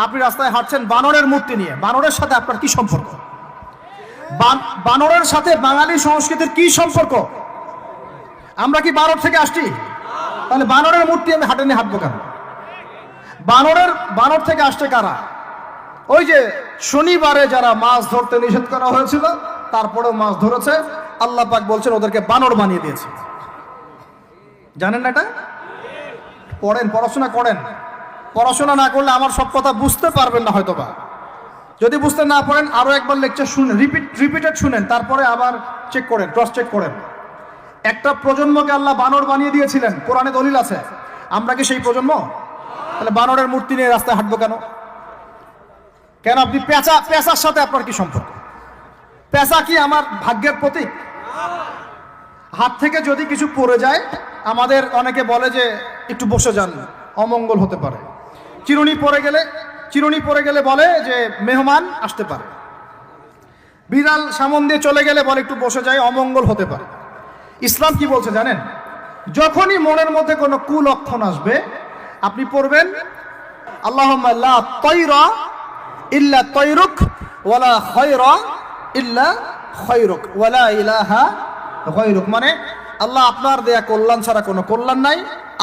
আপনি রাস্তায় হাঁটছেন বানরের মূর্তি নিয়ে, বানরের সাথে আপনার কি সম্পর্ক? বানরের সাথে বাঙালি সংস্কৃতির কি সম্পর্ক? আমরা কি বানর থেকে আসছি? তাহলে বানরের মূর্তি আমি হাটে নিয়ে হাঁটবো কেন? বানর থেকে আসছে কারা? ওই যে শনিবারে যারা মাছ ধরতে নিষেধ করা হয়েছিল তারপরেও মাছ ধরেছে, আল্লাহ পাক বলছেন ওদেরকে বানর বানিয়ে দিয়েছে। জানেন না এটা? পড়েন, পড়াশোনা করেন। পড়াশোনা না করলে আমার সব কথা বুঝতে পারবেন না হয়তোবা। যদি বুঝতে না পারেন আরো একবার লেকচার শুনেন, রিপিটেড শুনেন, তারপরে আবার চেক করেন, ক্রস চেক করেন। একটা প্রজন্মকে আল্লাহ বানর বানিয়ে দিয়েছিলেন, কোরআনে দলিল আছে। আমরা কি সেই প্রজন্ম? তাহলে বানরের মূর্তি নিয়ে রাস্তায় হাঁটবো কেন? কেন? আপনি পেঁচার সাথে আপনার কি সম্পর্ক? পেঁচা কি আমার ভাগ্যের প্রতীক? হাত থেকে যদি কিছু পড়ে যায়, আমাদের অনেকে বলে যে একটু বসে যান, অমঙ্গল হতে পারে। চিরুনি পড়ে গেলে বলে যে মেহমান আসতে পারে। বিড়াল সামন দিয়ে চলে গেলে বলে একটু বসে যায়, অমঙ্গল হতে পারে। ইসলাম কি বলছে জানেন? যখনই মনের মধ্যে কোনো কুলক্ষণ আসবে আপনি পড়বেন আল্লাহুম্মা লা তায়রা ইল্লা তায়রুক ওয়ালা খায়রা ইল্লা খায়রুক ওয়ালা ইলাহা গায়রুক। মানে আল্লাহ আপনার দেয়া কল্যাণ ছাড়া কোনো কল্যাণ নাই,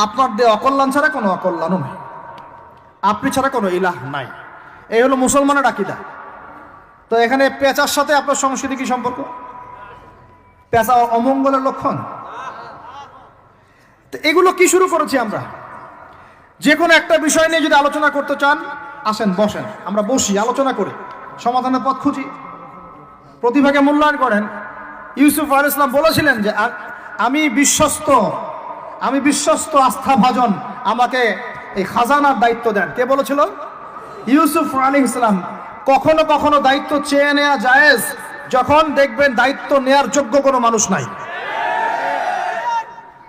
আপনার দেয়া অকল্যাণ ছাড়া কোনো অকল্যাণও নাই, আপনি ছাড়া কোনো ইলাহ নাই। এই হলো মুসলমানের আকীদা। তো এখানে পেঁচার সাথে আপনার সংস্কৃতি কি সম্পর্ক? পেঁচা অমঙ্গলের লক্ষণ? তো এগুলো কি শুরু করেছি আমরা? যে কোনো একটা বিষয় নিয়ে যদি আলোচনা করতে চান আসেন, বসেন, আমরা বসি, আলোচনা করি, সমাধানের পথ খুঁজি, প্রতিভাকে মূল্যায়ন করেন। ইউসুফ আলাইহিস সালাম বলেছিলেন যে আমি বিশ্বস্ত আস্থাভাজন, আমাকে এই খাজানার দায়িত্ব দেন। কে বলেছিল? ইউসুফ আলাইহিস সালাম। কখনো কখনো দায়িত্ব চেয়ে নেওয়া জায়েজ যখন দেখবেন দায়িত্ব নেয়ার যোগ্য কোনো মানুষ নাই।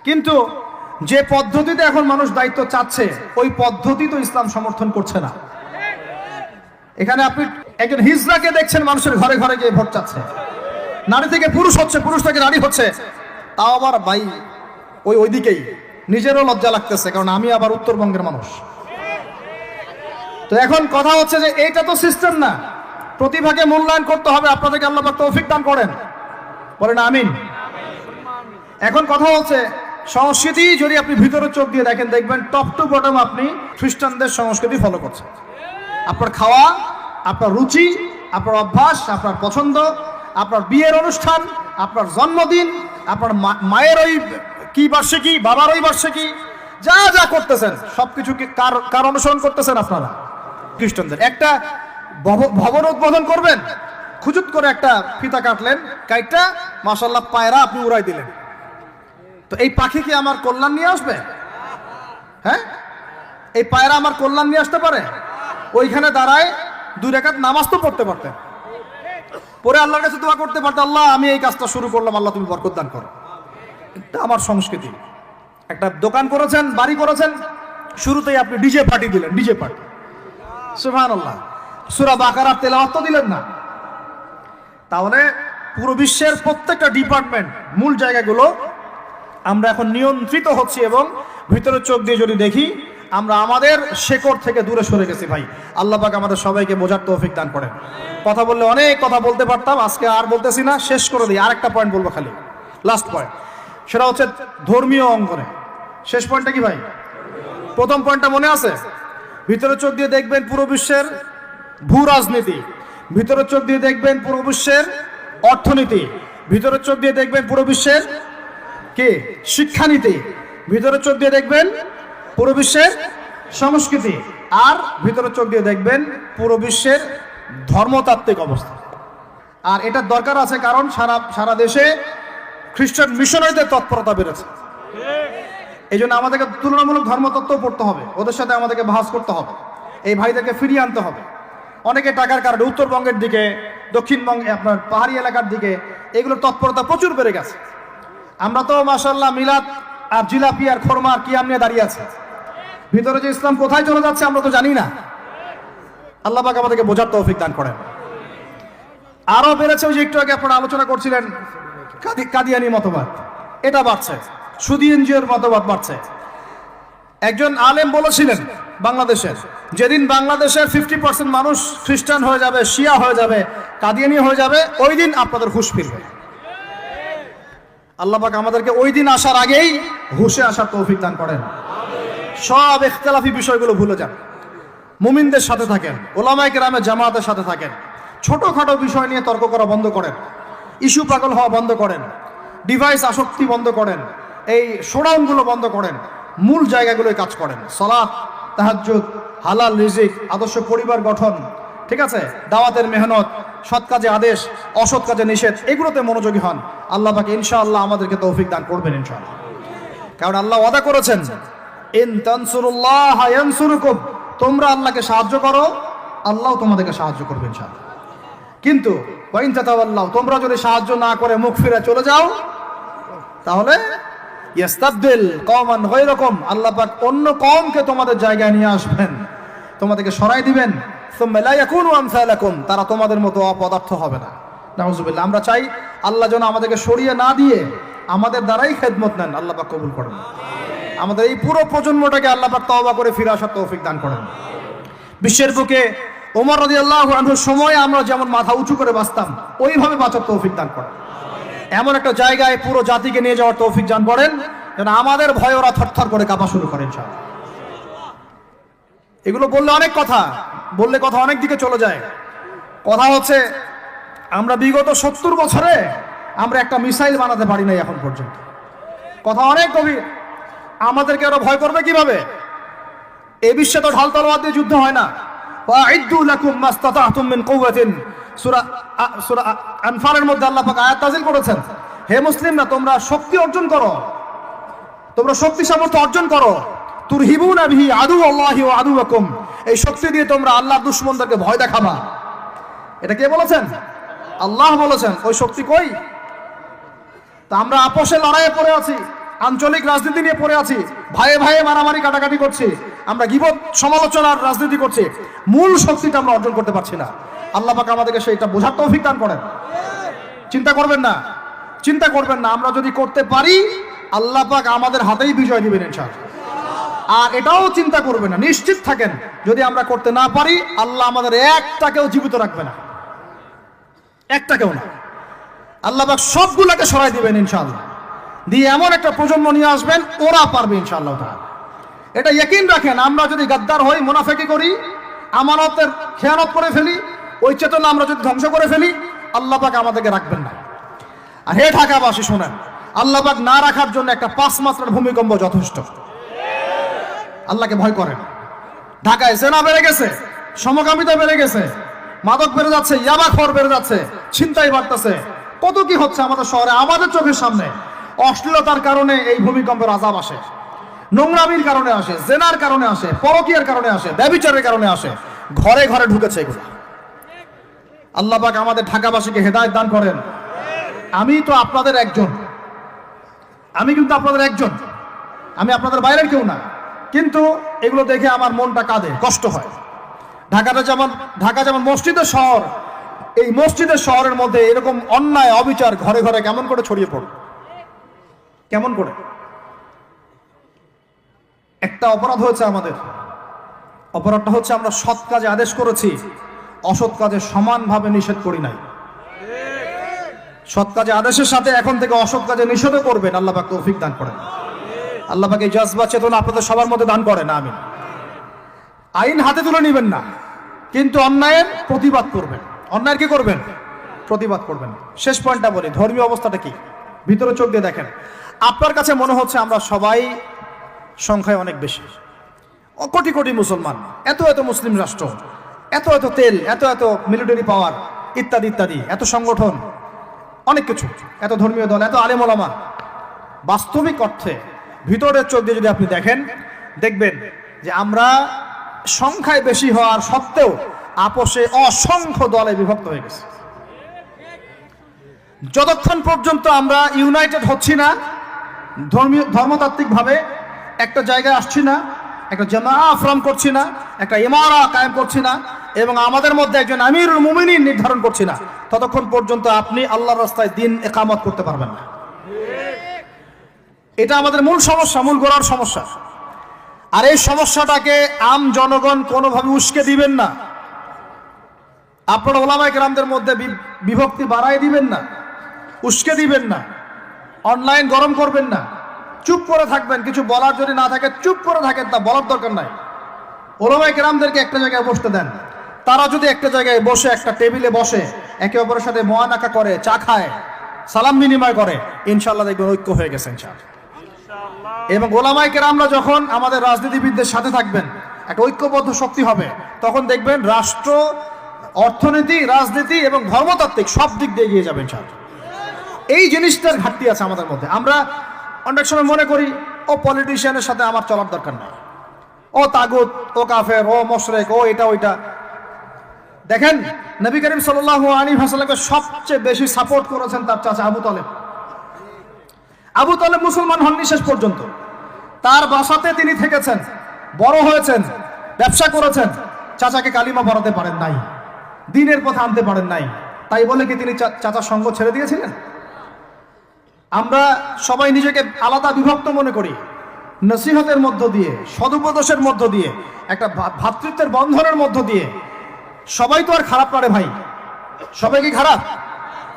কিন্তু যে পদ্ধতিতে এখন মানুষ দায়িত্ব চাচ্ছে ওই পদ্ধতি তো ইসলাম সমর্থন করছে না। এখানে আপনি একজন হিজড়াকে দেখছেন মানুষের ঘরে ঘরে গিয়ে ভোট চাচ্ছে, নারী থেকে পুরুষ হচ্ছে, পুরুষ থেকে নারী হচ্ছে, তাও আবার ভাই ওইদিকেই। নিজেরও লজ্জা লাগতেছে, কারণ আমি আবার উত্তরবঙ্গের মানুষ। তো এখন কথা হচ্ছে যে এইটা তো সিস্টেম না, প্রতিভাকে মূল্যায়ন করতে হবে। আপনাদেরকে আল্লাহ পাক তৌফিক দান করেন, বলেন আমিন। এখন কথা হচ্ছে সংস্কৃতি যদি আপনি ভিতরে চোখ দিয়ে দেখেন, দেখবেন টপ টু বটম আপনি খ্রিস্টানদের সংস্কৃতি ফলো করছেন। আপনার খাওয়া, আপনার রুচি, আপনার অভ্যাস, আপনার পছন্দ, আপনার বিয়ের অনুষ্ঠান, আপনার জন্মদিন, আপনার মায়ের ওই কি বার্ষিকী, বাবার ওই বার্ষিকী, যা যা করতেছেন সবকিছু কার অনুসরণ করতেছেন আপনারা? খ্রিস্টানদের। একটা ভবন উদ্বোধন করবেন, খুজুত করে একটা ফিতা কাটলেন, কাইটটা মাশাআল্লাহ পায়রা আপনি উড়াই দিলেন। তো এই পাখি কি আমার কল্যাণ নিয়ে আসবে? হ্যাঁ, এই পায়রা আমার কল্যাণ নিয়ে আসতে পারে? ওইখানে দাঁড়ায় 2 রাকাত নামাজ তো পড়তে পারতেন, পরে আল্লাহর কাছে দোয়া করতে পারতেন, আল্লাহ আমি এই কাজটা শুরু করলাম, আল্লাহ তুমি বরকত দান করো। এটা আমার সংস্কৃতি। একটা দোকান করেছেন, বাড়ি করেছেন, শুরুতেই আপনি ডিজে পার্টি দিলেন, ডিজে পার্টি, সুবহানাল্লাহ। সূরা বাকারার তেলাওয়াত দিলেন না। তাহলে পুরো বিশ্বের প্রত্যেকটা ডিপার্টমেন্ট, মূল জায়গাগুলো আমরা এখন নিয়ন্ত্রিত হচ্ছি, এবং ভিতরে চোখ দিয়ে যদি দেখি আমরা আমাদের শেকড় থেকে দূরে সরে গেছি। ভাই আল্লাহ পাক আমাদের সবাইকে বোঝার তৌফিক দান করেন। কথা বললে অনেক কথা বলতে পারতাম, আজকে আর বলতেছি না, শেষ করে দিই। আরেকটা পয়েন্ট বলবো, খালি লাস্ট পয়েন্ট, সেটা হচ্ছে ধর্মীয় অঙ্গনে। শেষ পয়েন্টটা কি ভাই? প্রথম পয়েন্টটা মনে আছে? ভিতরে চোখ দিয়ে দেখবেন পুরো বিশ্বের ভূ রাজনীতি, ভিতরে চোখ দিয়ে দেখবেন পুরো বিশ্বের অর্থনীতি, ভিতরে চোখ দিয়ে দেখবেন পুরো বিশ্বের কি শিক্ষানীতি, ভিতরে চোখ দিয়ে দেখবেন পুরো বিশ্বের সংস্কৃতি, আর ভিতরে চোখ দিয়ে দেখবেন পুরো বিশ্বের ধর্মতাত্ত্বিক অবস্থা। আর এটার দরকার আছে, কারণ সারা দেশে খ্রিস্টান মিশনারিদের তৎপরতা বেড়েছে। এই জন্য আমাদেরকে তুলনামূলক ধর্মতত্ত্ব পড়তে হবে, ওদের সাথে আমাদেরকে বাহাস করতে হবে, এই ভাইদেরকে ফিরিয়ে আনতে হবে। অনেকে টাকার কারণে উত্তরবঙ্গের দিকে, দক্ষিণবঙ্গে, আপনার পাহাড়ি এলাকার দিকে এগুলোর তৎপরতা প্রচুর বেড়ে গেছে। আমরা তো মাশাআল্লাহ মিলাদ আর জিলাপি আর খোরমা আর কিয়াম নিয়ে দাঁড়িয়ে আছে। ভিতরে যে ইসলাম কোথায় চলে যাচ্ছে আমরা তো জানি না। আল্লাহ পাক আমাদেরকে বোঝার তৌফিক দান করেন। আরো বেড়েছে, ওই যে একটু আগে আপনারা আলোচনা করছিলেন কাদিয়ানি মতবাদ, এটা বাড়ছে, সুদী এনজিওর মতবাদ বাড়ছে। একজন আলেম বলেছিলেন বাংলাদেশের, যেদিন বাংলাদেশের 50% মানুষ খ্রিস্টান হয়ে যাবে, শিয়া হয়ে যাবে, কাদিয়ানি হয়ে যাবে, ওই দিন আপনাদের হুঁশ ফিরবে। আল্লাহ পাক আমাদেরকে ওই দিন আসার আগেই হুঁশে আসার তৌফিক দান করেন। সব ইখতিলাফি বিষয়গুলো ভুলে যান, মুমিনদের সাথে থাকেন, ওলামায়ে কেরামের জামাতের সাথে থাকেন, ছোটখাটো বিষয় নিয়ে তর্ক করা বন্ধ করেন, ইস্যু পাগল হওয়া বন্ধ করেন, ডিভাইস আসক্তি বন্ধ করেন, এই শোডাউনগুলো বন্ধ করেন, মূল জায়গাগুলোয় কাজ করেন। সালাত, তাহাজ্জুদ, হালাল রিজিক, আদর্শ পরিবার গঠন, ঠিক আছে, দাওয়াতের মেহনত, সৎ কাজে আদেশ, অসৎ কাজে নিষেধ, এগুলোতে মনোযোগী হন। আল্লাহ পাক ইনশাআল্লাহ আমাদেরকে তৌফিক দান করবেন ইনশাআল্লাহ। কারণ আল্লাহ ওয়াদা করেছেন, ইন তানসুরুল্লাহ ইয়ানসুরুকুম, তোমরা আল্লাহকে সাহায্য করো, আল্লাহ তোমাদেরকে সাহায্য করবে ইনশাআল্লাহ। কিন্তু ওয়া ইন তাতাওয়াল্লাও, তোমরা যদি সাহায্য না করে মুখ ফিরে চলে যাও, তাহলে ইয়াস্তাবদিল কওমান গায়রাকুম, আল্লাহ পাক অন্য কওমকে তোমাদের জায়গায় নিয়ে আসবেন, তোমাদেরকে সরাই দিবেন। সুম্মা লা ইয়াকুনু আমসালাকুম, তারা তোমাদের মতো অপদার্থ হবে না। নাউযুবিল্লাহ। আমরা চাই আল্লাহ যেন আমাদেরকে সরিয়ে না দিয়ে আমাদের দ্বারাই খেদমত নেন। আল্লাহ পাক কবুল করেন। আমাদের এই পুরো প্রজন্মটাকে আল্লাহ পাক তওবা করে ফিরে আসার তৌফিক দান করেন। বিশ্বের বুকে ওমর রাদিয়াল্লাহু আনহুর সময় আমরা যেমন মাথা উঁচু করে বাঁচতাম, ওইভাবে বাঁচার তৌফিক দান করেন। এমন একটা জায়গায় পুরো জাতিকে নিয়ে যাওয়ার তৌফিক দান করেন যেন আমাদের ভয়ে ওরা থরথর করে কাঁপা শুরু করেন ইনশাআল্লাহ। এগুলো বললে অনেক কথা, বললে কথা অনেক দিকে চলে যায়। কথা হচ্ছে, আমরা বিগত 70 বছরে আমরা একটা মিসাইল বানাতে পারি নাই এখন পর্যন্ত। কথা অনেক গভীর। আমাদেরকে আরো ভয় করবে কিভাবে? এই বিশ্বে তো ঢাল তলোয়ার দিয়ে যুদ্ধ হয় না। ওয়াইদ্দু লাকুম মাস্তাতাতুম মিন কুওয়াতিন, সূরা আনফালের মধ্যে আল্লাহ পাক আয়াত নাযিল করেছেন, হে মুসলিমরা, তোমরা শক্তি অর্জন করো, তোমরা শক্তি সামর্থ্য অর্জন করো। তুরহিবুনা বিহি আদুওয়াল্লাহি ওয়া আদুওয়াকুম, এই শক্তি দিয়ে তোমরা আল্লাহর দুশমনদেরকে ভয় দেখাবা। এটা কে বলেছেন? আল্লাহ বলেছেন। ওই শক্তি কই? তা আমরা আপোষে লড়াইয়ে পড়ে আছি, আঞ্চলিক রাজনীতি নিয়ে পড়ে আছি, ভাইয়ে ভাইয়ে মারামারি কাটাকাটি করছি, আমরা গীবত সমালোচনার রাজনীতি করছি, মূল শক্তিটা আমরা অর্জন করতে পারছি না। আল্লাহ পাক আমাদেরকে সেইটা বোঝার তৌফিক দান করেন। চিন্তা করবেন না, চিন্তা করবেন না, আমরা যদি করতে পারি আল্লাহ পাক আমাদের হাতেই বিজয় দিবেন ইনশাআল্লাহ। আর এটাও চিন্তা করবেন না, নিশ্চিত থাকেন, যদি আমরা করতে না পারি আল্লাহ আমাদের একটাকেও জীবিত রাখবে না, একটাকেও না। আল্লাহ পাক সবগুলোকে সরাই দিবেন ইনশাআল্লাহ, দিয়ে এমন একটা প্রজন্ম নিয়ে আসবেন, ওরা পারবে ইনশাআল্লাহ তাআলা। এটা ইয়াকিন রাখেন। আমরা যদি গাদ্দার হই, মুনাফিকি করি, আমানতের খেয়ানত করে ফেলি, ওই চেতনা আমরা যদি ধ্বংস করে ফেলি, আল্লাহ পাক আমাদেরকে রাখবেন না। আর হে ঢাকাবাসী শোনেন, আল্লাহ পাক না রাখার জন্য একটা 5 মাত্রার ভূমিকম্প যথেষ্ট। আল্লাহকে ভয় করেন। ঢাকায় জেনা বেড়ে গেছে, সমকামিতা বেড়ে গেছে, মাদক বেড়ে যাচ্ছে, ইয়াবাখোর বেড়ে যাচ্ছে, ছিনতাই বাড়তেছে, কত কি হচ্ছে আমাদের শহরে, আমাদের চোখের সামনে। অশ্লীলতার কারণে এই ভূমিকম্পের আযাব আসে, নোংরামির কারণে আসে, জেনার কারণে আসে, পরকীয়ার কারণে আসে, ব্যভিচারের কারণে আসে, ঘরে ঘরে ঢুকেছে এগুলো। আল্লাহ পাক আমাদের ঢাকাবাসীকে হেদায়েত দান করেন। আমি তো আপনাদের একজন, আমি কিন্তু আপনাদের একজন, আমি আপনাদের বাইরের কেউ না, কিন্তু এগুলো দেখে আমার মনটা কাঁদে, কষ্ট হয়। ঢাকা যেমন মসজিদের শহর, এই মসজিদের শহরের মধ্যে এরকম অন্যায় অবিচার ঘরে ঘরে কেমন করে ছড়িয়ে পড়ে, কেমন করে? একটা অপরাধ হয়েছে আমাদের, অপরাধটা হচ্ছে আমরা সৎ কাজে আদেশ করেছি, অসৎ কাজে সমানভাবে নিষেধ করি নাই। সৎ কাজে আদেশের সাথে এখন থেকে অসৎ কাজে নিষেধও করবেন। আল্লাহ পাক তৌফিক দান করেন। আল্লাহ পাক এই জজবা চেতনা আপনাদের সবার মধ্যে দান করেন, আমিন। আইন হাতে তুলে নেবেন না, কিন্তু অন্যায়ের প্রতিবাদ করবেন। অন্যায়ের কি করবেন? প্রতিবাদ করবেন। শেষ পয়েন্টটা বলি, ধর্মীয় অবস্থাটা কি? ভিতরে চোখ দিয়ে দেখেন। আপনার কাছে মনে হচ্ছে আমরা সবাই সংখ্যায় অনেক বেশি, কোটি কোটি মুসলমান, এত এত মুসলিম রাষ্ট্র, এত এত তেল, এত এত মিলিটারি পাওয়ার, ইত্যাদি ইত্যাদি, এত সংগঠন, অনেক কিছু, এত ধর্মীয় দল, এত আলেম ওলামা। বাস্তবিক অর্থে ভিতরের চোখ দিয়ে যদি আপনি দেখেন, দেখবেন যে আমরা সংখ্যায় বেশি হওয়ার সত্ত্বেও আপোষে অসংখ্য দলে বিভক্ত হয়ে গেছে। যতক্ষণ পর্যন্ত আমরা ইউনাইটেড হচ্ছি না, ধর্মতাত্ত্বিকভাবে একটা জায়গায় আসছি না, একটা জামাআ ফর্ম করছি না, একটা ইমারা কায়েম করছি না, এবং আমাদের মধ্যে একজন আমিরুল মুমিনিন নির্ধারণ করছি না, ততক্ষণ পর্যন্ত আপনি আল্লাহর রাস্তায় দিন ইকামত করতে পারবেন না। এটা আমাদের মূল সমস্যা, মূল গোড়ার সমস্যা। আর এই সমস্যাটাকে আম জনগণ কোনোভাবে উস্কে দিবেন না। আপনারা ওলামায়ে কেরামদের মধ্যে বিভক্তি বাড়াই দিবেন না, উস্কে দিবেন না, অনলাইন গরম করবেন না, চুপ করে থাকবেন। কিছু বলার যদি না থাকে চুপ করে থাকেন, তা বলার দরকার নাই। ওলামায়ে কেরামদেরকে একটা জায়গায় বসতে দেন। তারা যদি একটা জায়গায় বসে, একটা টেবিলে বসে, একে অপরের সাথে মোয়ানাকা করে, চা খায়, সালাম বিনিময় করে, ইনশাআল্লাহ দেখবেন ঐক্য হয়ে গেছে ইনশাআল্লাহ। এবং ওলামায়ে কেরামরা যখন আমাদের রাজনীতিবিদদের সাথে থাকবেন, একটা ঐক্যবদ্ধ শক্তি হবে, তখন দেখবেন রাষ্ট্র, অর্থনীতি, রাজনীতি এবং ধর্মতাত্ত্বিক সব দিক দিয়ে এগিয়ে যাবে ইনশাআল্লাহ। এই জিনিসটার ঘাটতি আছে আমাদের মধ্যে। আমরা অনেক সময় মনে করি ও পলিটিশিয়ানের সাথে আমার চলার দরকার নাই, ও তাগুত, ও কাফের, ও মুশরিক, ও এটা ওইটা। দেখেন, নবী করিম সাল্লাল্লাহু আলাইহি ওয়াসাল্লামকে সবচেয়ে বেশি সাপোর্ট করেছেন তার চাচা আবু তালেব। আবু তালেব মুসলমান হননি শেষ পর্যন্ত। তার বাসাতে তিনি থেকেছেন, বড় হয়েছেন, ব্যবসা করেছেন। চাচাকে কালিমা পড়াতে পারেন নাই, দ্বীনের পথে আনতে পারেন নাই। তাই বলে কি তিনি চাচার সঙ্গ ছেড়ে দিয়েছিলেন? আমরা সবাই নিজেকে আলাদা বিভক্ত মনে করি। নসিহতের মধ্য দিয়ে, সদুপদেশের মধ্য দিয়ে, একটা ভ্রাতৃত্বের বন্ধনের মধ্য দিয়ে। সবাই তো আর খারাপ পারে ভাই, সবাই কি খারাপ?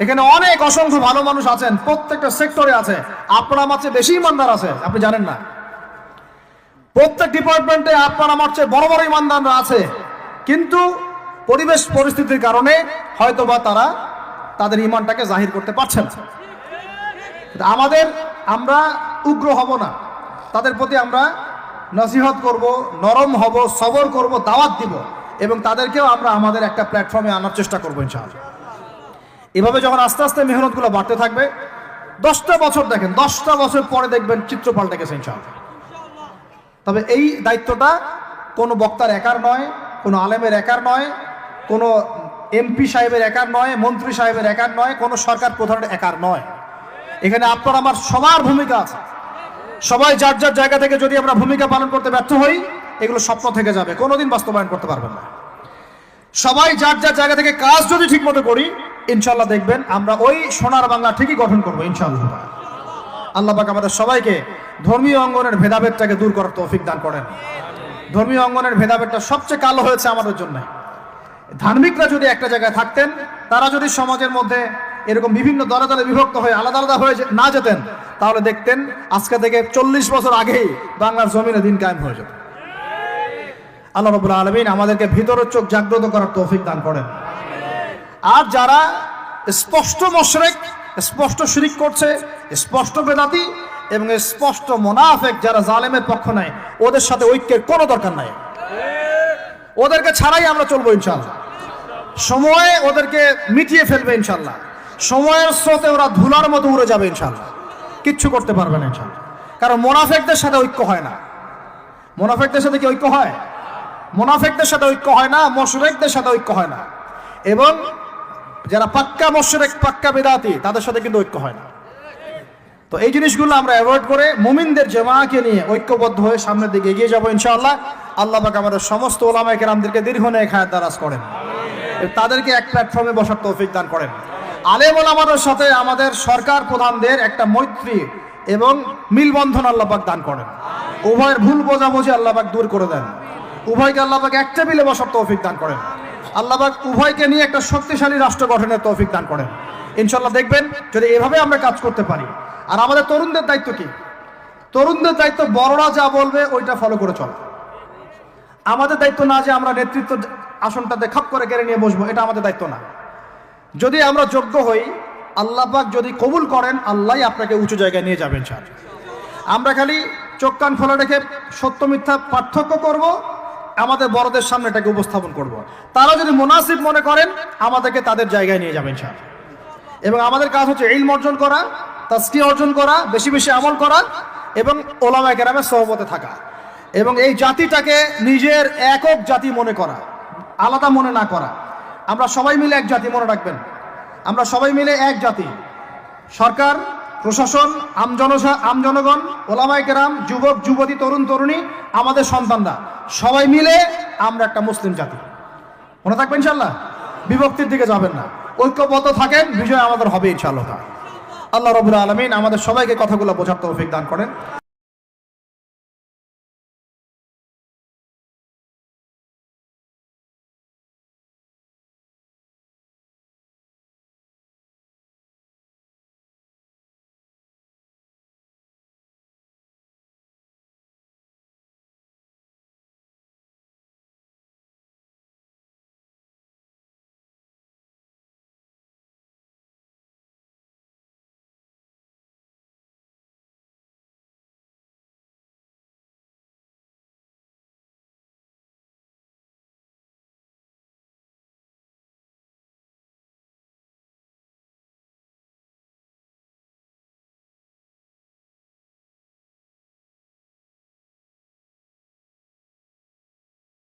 এখানে অনেক অসংখ্য ভালো মানুষ আছেন, প্রত্যেকটা সেক্টরে আছে। আপনার আমার চেয়ে বেশি ইমানদার আছে, আপনি জানেন না। প্রত্যেক ডিপার্টমেন্টে আপনার আমার চেয়ে বড় বড় ইমানদাররা আছে, কিন্তু পরিবেশ পরিস্থিতির কারণে হয়তোবা তারা তাদের ইমানটাকে জাহির করতে পারছেন না। আমরা উগ্র হব না, তাদের প্রতি আমরা নসিহত করব, নরম হব, সবর করব, দাওয়াত দিব, এবং তাদেরকেও আমরা আমাদের একটা প্ল্যাটফর্মে আনার চেষ্টা করবো ইনশাআল্লাহ। এভাবে যখন আস্তে আস্তে মেহনতগুলো বাড়তে থাকবে, 10টা বছর দেখেন, 10টা বছর পরে দেখবেন চিত্র পাল্টে গেছে ইনশাআল্লাহ। তবে এই দায়িত্বটা কোনো বক্তার একার নয়, কোনো আলেমের একার নয়, কোনো এমপি সাহেবের একার নয়, মন্ত্রী সাহেবের একার নয়, কোনো সরকার প্রধানের একার নয়। এখানে আপনার আমার সবার ভূমিকা আছে। সবাই যার যার জায়গা থেকে যদি আমরা ভূমিকা পালন করতে ব্যর্থ হই, এগুলো স্বপ্ন থেকে যাবে, কোনোদিন বাস্তবায়ন করতে পারবেন না। সবাই যার যার জায়গা থেকে কাজ যদি ঠিক মতো করি, ইনশাআল্লাহ দেখবেন আমরা ওই সোনার বাংলা ঠিকই গঠন করবো ইনশাআল্লাহ। আল্লাহ পাক আমাদের সবাইকে ধর্মীয় অঙ্গনের ভেদাভেদটাকে দূর করার তৌফিক দান করেন। ধর্মীয় অঙ্গনের ভেদাভেদটা সবচেয়ে কালো হয়েছে আমাদের জন্য। ধার্মিকরা যদি একটা জায়গায় থাকতেন, তারা যদি সমাজের মধ্যে এরকম বিভিন্ন দলে দলে বিভক্ত হয়ে আলাদা আলাদা হয়ে না যেতেন, তাহলে দেখতেন আজকে থেকে 40 বছর আগেই বাংলার জমিনে দিন কায়েম হয়ে যেত। আল্লাহ রাব্বুল আলামিন আমাদেরকে ভিতরের চোখ জাগ্রত করার তৌফিক দান করেন। আর যারা স্পষ্ট মুশরিক, স্পষ্ট শিরিক করছে, স্পষ্ট বেদাতি এবং স্পষ্ট মুনাফিক, যারা জালেমের পক্ষ নেয়, ওদের সাথে ঐক্যের কোনো দরকার নাই। ওদেরকে ছাড়াই আমরা চলবো ইনশাআল্লাহ। সময়ে ওদেরকে মিটিয়ে ফেলবে ইনশাআল্লাহ। সময়ের স্রোতে ওরা ধুলার মতো উড়ে যাবে ইনশাআল্লাহ, কিচ্ছু করতে পারবে না ইনশাআল্লাহ। কারণ মুনাফিকদের সাথে ঐক্য হয় না। মুনাফিকদের সাথে কি ঐক্য হয়? মুনাফিকদের সাথে ঐক্য হয় না, মুশরিকদের সাথে ঐক্য হয় না। এবং যারা পাক্কা মুশরিক, পাক্কা বিদআতি, তাদের সাথে কিন্তু ঐক্য হয় না। তো এই জিনিসগুলো আমরা অ্যাভয়েড করে মুমিনদের জামাকে নিয়ে ঐক্যবদ্ধ হয়ে সামনের দিকে এগিয়ে যাবো ইনশাআল্লাহ। আল্লাহ পাক আমাদের সমস্ত উলামায়ে কেরামদেরকে দীর্ঘনেক হায়াত দারাজ করেন, তাদেরকে এক প্ল্যাটফর্মে বসার তৌফিক দান করেন। আলেম ওলামাদের সাথে আমাদের সরকার প্রধানদের একটা মৈত্রী এবং মিলবন্ধন আল্লাহ পাক দান করেন। উভয়ের ভুল বোঝাবুঝি আল্লাহ পাক দূর করে দেন। উভয়কে আল্লাহ পাক এক টেবিলে বসার তৌফিক দান করেন। আল্লাহ পাক উভয়কে নিয়ে একটা শক্তিশালী রাষ্ট্র গঠনের তৌফিক দান করেন ইনশাআল্লাহ। দেখবেন যদি এভাবে আমরা কাজ করতে পারি। আর আমাদের তরুণদের দায়িত্ব কি? তরুণদের দায়িত্ব বড়রা যা বলবে ওইটা ফলো করে চলা। আমাদের দায়িত্ব না যে আমরা নেতৃত্ব আসনটাতে খাপ করে কেড়ে নিয়ে বসবো, এটা আমাদের দায়িত্ব না। যদি আমরা যোগ্য হই, আল্লাহ পাক যদি কবুল করেন, আল্লাহই আপনাকে উঁচু জায়গায় নিয়ে যাবেন ইনশাআল্লাহ। আমরা খালি চোখ কান খোলা রেখে সত্য মিথ্যা পার্থক্য করব, আমাদের বড়দের সামনে এটাকে উপস্থাপন করব। তারা যদি মুনাসিব মনে করেন, আমাদেরকে তাদের জায়গায় নিয়ে যাবেন ইনশাআল্লাহ। এবং আমাদের কাজ হচ্ছে ইলম অর্জন করা, তাজকিয়া অর্জন করা, বেশি বেশি আমল করা, এবং উলামায়ে কেরামের সোহবতে থাকা, এবং এই জাতিটাকে নিজের একক জাতি মনে করা, আলাদা মনে না করা। আমরা সবাই মিলে এক জাতি, মনে রাখবেন, আমরা সবাই মিলে এক জাতি। সরকার, প্রশাসন, আমজনগণ, ওলামায়ে কেরাম, যুবক যুবতী, তরুণ তরুণী, আমাদের সন্তানরা, সবাই মিলে আমরা একটা মুসলিম জাতি। মনে থাকবেন ইনশাআল্লাহ। বিভক্তির দিকে যাবেন না, ঐক্যবদ্ধ থাকেন, বিজয় আমাদের হবে ইনশাআল্লাহ। আল্লাহ রাব্বুল আলামিন আমাদের সবাইকে কথাগুলো বোঝার তৌফিক দান করেন।